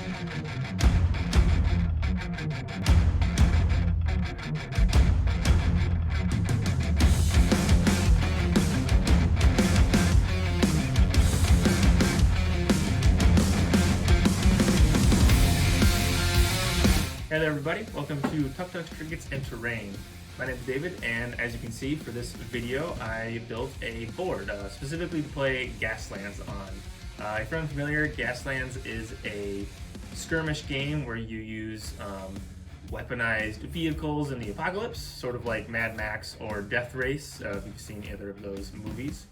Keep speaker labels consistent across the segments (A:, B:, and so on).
A: Hey there everybody, welcome to Tucktuk, Trinkets, and Terrain. My name is David, and as you can see for this video, I built a board, specifically to play Gaslands on. If you're unfamiliar, Gaslands is a skirmish game where you use weaponized vehicles in the apocalypse, sort of like Mad Max or Death Race, if you've seen either of those movies.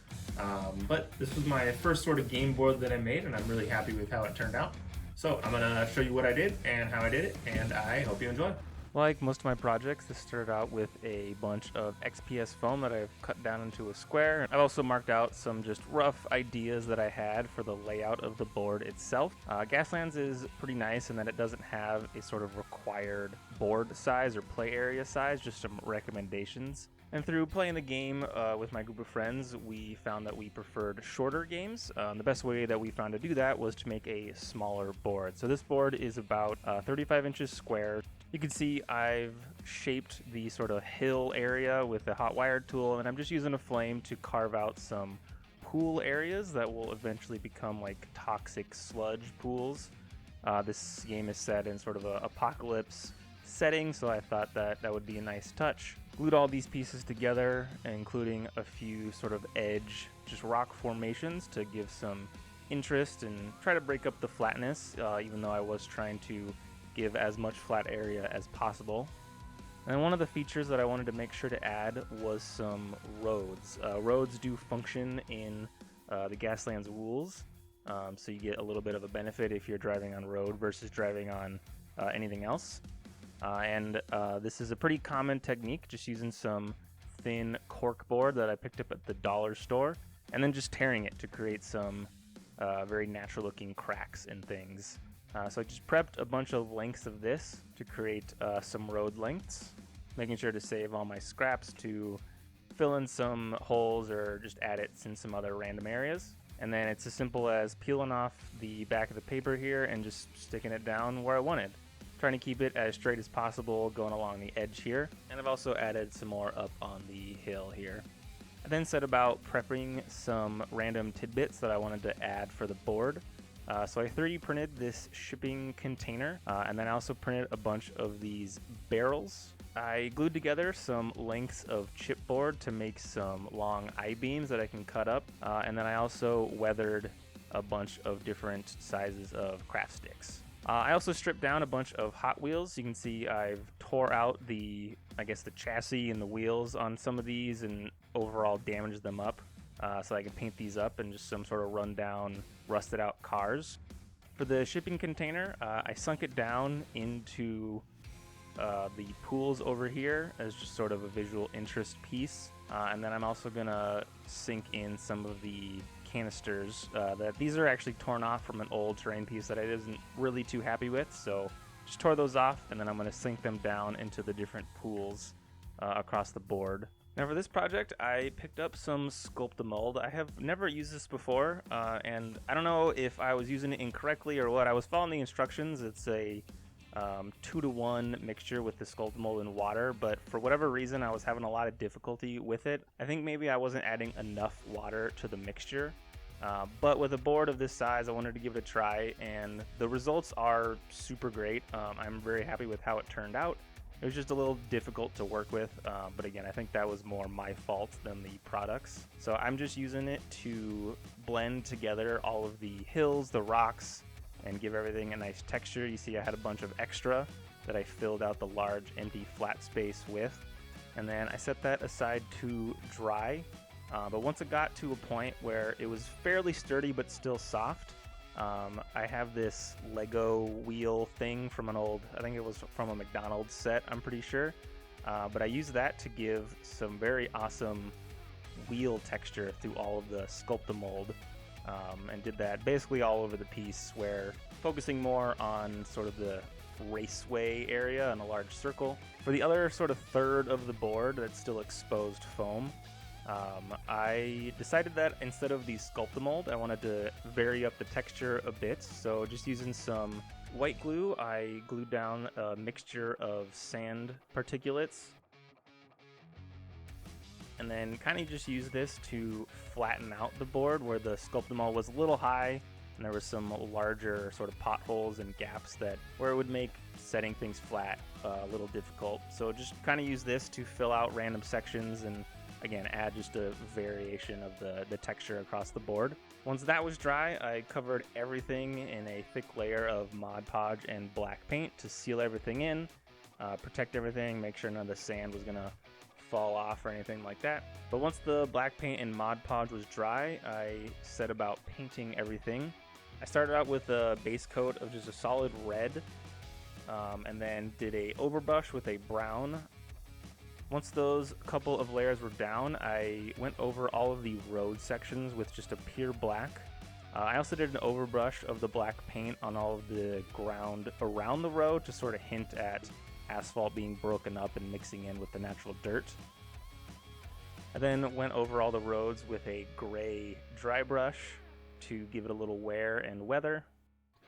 A: But this was my first sort of game board that I made, and I'm really happy with how it turned out. So I'm gonna show you what I did and how I did it, and I hope you enjoy.
B: Like most of my projects, this started out with a bunch of XPS foam that I've cut down into a square. I've also marked out some just rough ideas that I had for the layout of the board itself. Gaslands is pretty nice in that it doesn't have a sort of required board size or play area size, just some recommendations. And through playing the game with my group of friends, we found that we preferred shorter games. The best way that we found to do that was to make a smaller board. So this board is about 35 inches square. You can see I've shaped the sort of hill area with the hot wired tool, and I'm just using a flame to carve out some pool areas that will eventually become like toxic sludge pools. This game is set in sort of an apocalypse setting, so I thought that that would be a nice touch. Glued all these pieces together, including a few sort of edge, just rock formations to give some interest and try to break up the flatness, even though I was trying to give as much flat area as possible. And one of the features that I wanted to make sure to add was some roads. Roads do function in the Gaslands rules, so you get a little bit of a benefit if you're driving on road versus driving on anything else. This is a pretty common technique, just using some thin cork board that I picked up at the dollar store, and then just tearing it to create some very natural looking cracks and things. So I just prepped a bunch of lengths of this to create some road lengths, making sure to save all my scraps to fill in some holes or just add it in some other random areas. And then it's as simple as peeling off the back of the paper here and just sticking it down where I wanted. Trying to keep it as straight as possible going along the edge here, and I've also added some more up on the hill here. I then set about prepping some random tidbits that I wanted to add for the board. So I 3D printed this shipping container, and then I also printed a bunch of these barrels. I glued together some lengths of chipboard to make some long I-beams that I can cut up, and then I also weathered a bunch of different sizes of craft sticks. I also stripped down a bunch of Hot Wheels. You can see I've tore out the chassis and the wheels on some of these and overall damaged them up so I can paint these up in just some sort of rundown, rusted out cars. For the shipping container, I sunk it down into the pools over here as just sort of a visual interest piece. And then I'm also gonna sink in some of the canisters that these are actually torn off from an old terrain piece that I wasn't really too happy with, so just tore those off, and then I'm going to sink them down into the different pools across the board. Now for this project, I picked up some Sculpt mold. I have never used this before, and I don't know if I was using it incorrectly or what. I was following the instructions. It's a 2-to-1 mixture with the Sculpt mold and water, but for whatever reason I was having a lot of difficulty with it. I think maybe I wasn't adding enough water to the mixture, but with a board of this size I wanted to give it a try, and the results are super great. I'm very happy with how it turned out. It was just a little difficult to work with, but again, I think that was more my fault than the products. So I'm just using it to blend together all of the hills, the rocks, and give everything a nice texture. You see I had a bunch of extra that I filled out the large empty flat space with, and then I set that aside to dry. But once it got to a point where it was fairly sturdy but still soft, I have this Lego wheel thing from an old, I think it was from a McDonald's set, I'm pretty sure. But I used that to give some very awesome wheel texture through all of the Sculpt mold. And did that basically all over the piece, where focusing more on sort of the raceway area in a large circle. For the other sort of third of the board that's still exposed foam, I decided that instead of the Sculpt mold, I wanted to vary up the texture a bit, so just using some white glue, I glued down a mixture of sand particulates, and then kind of just use this to flatten out the board where the Sculpt was a little high, and there was some larger sort of potholes and gaps where it would make setting things flat a little difficult. So just kind of use this to fill out random sections and again add just a variation of the texture across the board. Once that was dry, I covered everything in a thick layer of Mod Podge and black paint to seal everything in, protect everything, make sure none of the sand was gonna fall off or anything like that. But once the black paint and Mod Podge was dry, I set about painting everything. I started out with a base coat of just a solid red, and then did a overbrush with a brown. Once those couple of layers were down, I went over all of the road sections with just a pure black. I also did an overbrush of the black paint on all of the ground around the road to sort of hint at asphalt being broken up and mixing in with the natural dirt. I then went over all the roads with a gray dry brush to give it a little wear and weather,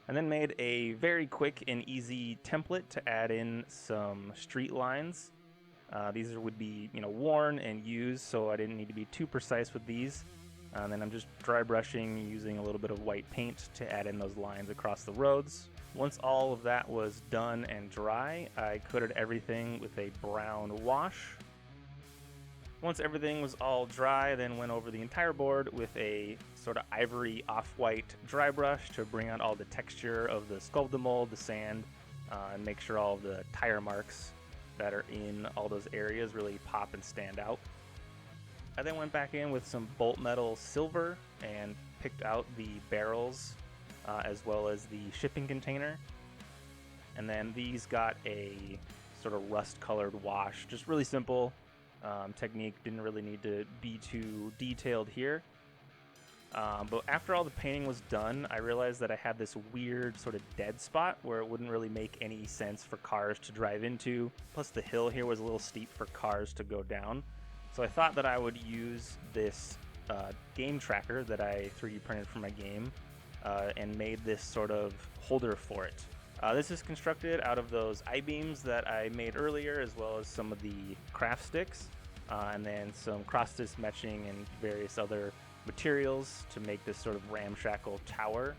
B: and then made a very quick and easy template to add in some street lines. These would be, worn and used, so I didn't need to be too precise with these. And then I'm just dry brushing using a little bit of white paint to add in those lines across the roads. Once all of that was done and dry, I coated everything with a brown wash. Once everything was all dry, I then went over the entire board with a sort of ivory off-white dry brush to bring out all the texture of the Sculpt, the sand, and make sure all of the tire marks that are in all those areas really pop and stand out. I then went back in with some bolt metal silver and picked out the barrels as well as the shipping container. And then these got a sort of rust colored wash, just really simple technique, didn't really need to be too detailed here. But after all the painting was done, I realized that I had this weird sort of dead spot where it wouldn't really make any sense for cars to drive into. Plus the hill here was a little steep for cars to go down. So I thought that I would use this game tracker that I 3D printed for my game and made this sort of holder for it. This is constructed out of those I-beams that I made earlier, as well as some of the craft sticks, and then some cross-stitch matching and various other materials to make this sort of ramshackle tower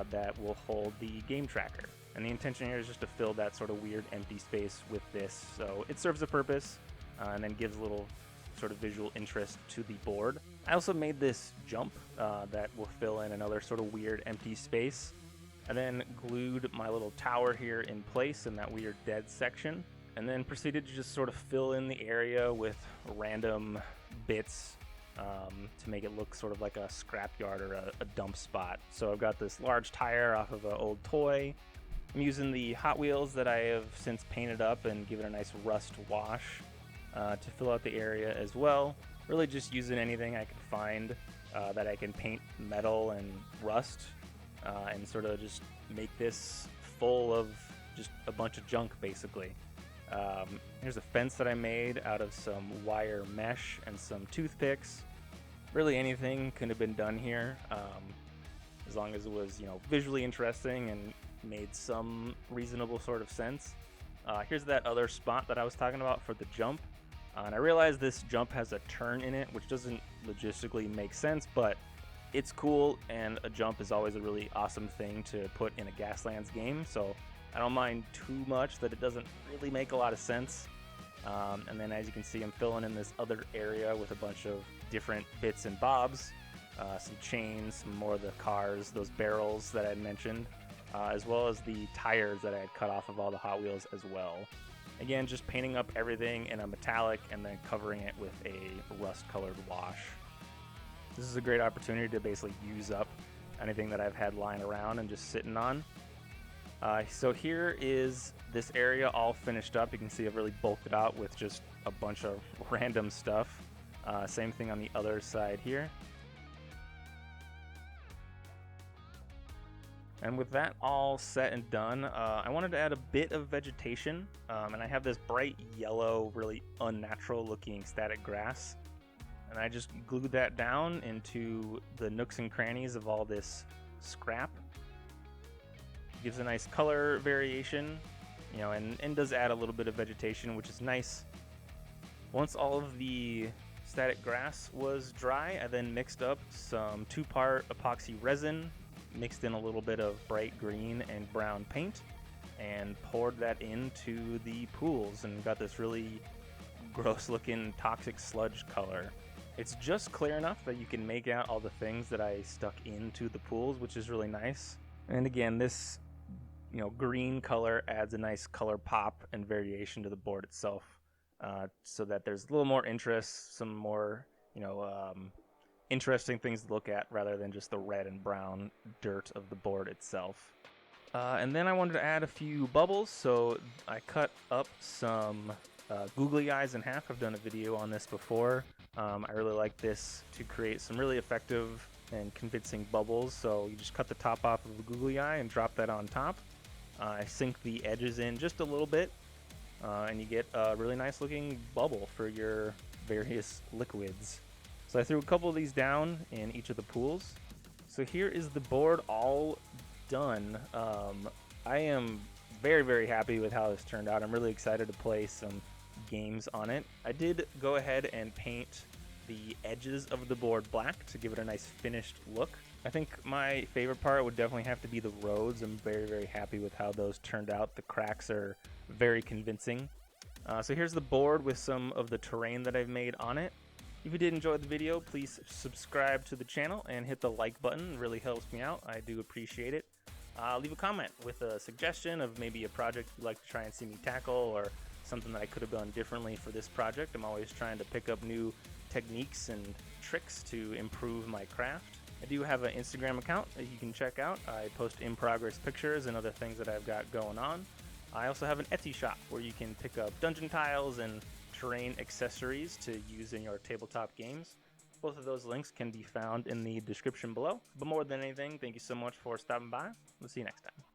B: that will hold the game tracker. And the intention here is just to fill that sort of weird empty space with this, so it serves a purpose and then gives a little sort of visual interest to the board. I also made this jump that will fill in another sort of weird empty space. I then glued my little tower here in place in that weird dead section, and then proceeded to just sort of fill in the area with random bits to make it look sort of like a scrapyard or a dump spot. So I've got this large tire off of an old toy. I'm using the Hot Wheels that I have since painted up and given a nice rust wash to fill out the area as well. Really just using anything I can find that I can paint metal and rust and sort of just make this full of just a bunch of junk basically. Here's a fence that I made out of some wire mesh and some toothpicks. Really anything could have been done here as long as it was, visually interesting and made some reasonable sort of sense. Here's that other spot that I was talking about for the jump. And I realize this jump has a turn in it, which doesn't logistically make sense, but it's cool, and a jump is always a really awesome thing to put in a Gaslands game, so I don't mind too much that it doesn't really make a lot of sense. And then as you can see, I'm filling in this other area with a bunch of different bits and bobs, some chains, some more of the cars, those barrels that I had mentioned, as well as the tires that I had cut off of all the Hot Wheels as well. Again, just painting up everything in a metallic and then covering it with a rust-colored wash. This is a great opportunity to basically use up anything that I've had lying around and just sitting on. So here is this area all finished up. You can see I've really bulked it out with just a bunch of random stuff. Same thing on the other side here. And with that all set and done, I wanted to add a bit of vegetation, and I have this bright yellow, really unnatural looking static grass. And I just glued that down into the nooks and crannies of all this scrap. Gives a nice color variation, you know, and does add a little bit of vegetation, which is nice. Once all of the static grass was dry, I then mixed up some 2-part epoxy resin, mixed in a little bit of bright green and brown paint, and poured that into the pools and got this really gross looking toxic sludge color. It's just clear enough that you can make out all the things that I stuck into the pools, which is really nice. And again, this, you know, green color adds a nice color pop and variation to the board itself. So that there's a little more interest, some more, you know, interesting things to look at rather than just the red and brown dirt of the board itself. And then I wanted to add a few bubbles, so I cut up some googly eyes in half. I've done a video on this before. I really like this to create some really effective and convincing bubbles. So you just cut the top off of the googly eye and drop that on top. I sink the edges in just a little bit. And you get a really nice looking bubble for your various liquids. So I threw a couple of these down in each of the pools. So here is the board all done. I am very, very happy with how this turned out. I'm really excited to play some games on it. I did go ahead and paint the edges of the board black to give it a nice finished look. I think my favorite part would definitely have to be the roads. I'm very, very happy with how those turned out. The cracks are very convincing. So here's the board with some of the terrain that I've made on it. If you did enjoy the video, please subscribe to the channel and hit the like button. It really helps me out. I do appreciate it. Leave a comment with a suggestion of maybe a project you'd like to try and see me tackle, or something that I could have done differently for this project. I'm always trying to pick up new techniques and tricks to improve my craft. I do have an Instagram account that you can check out. I post in-progress pictures and other things that I've got going on. I also have an Etsy shop where you can pick up dungeon tiles and terrain accessories to use in your tabletop games. Both of those links can be found in the description below. But more than anything, thank you so much for stopping by. We'll see you next time.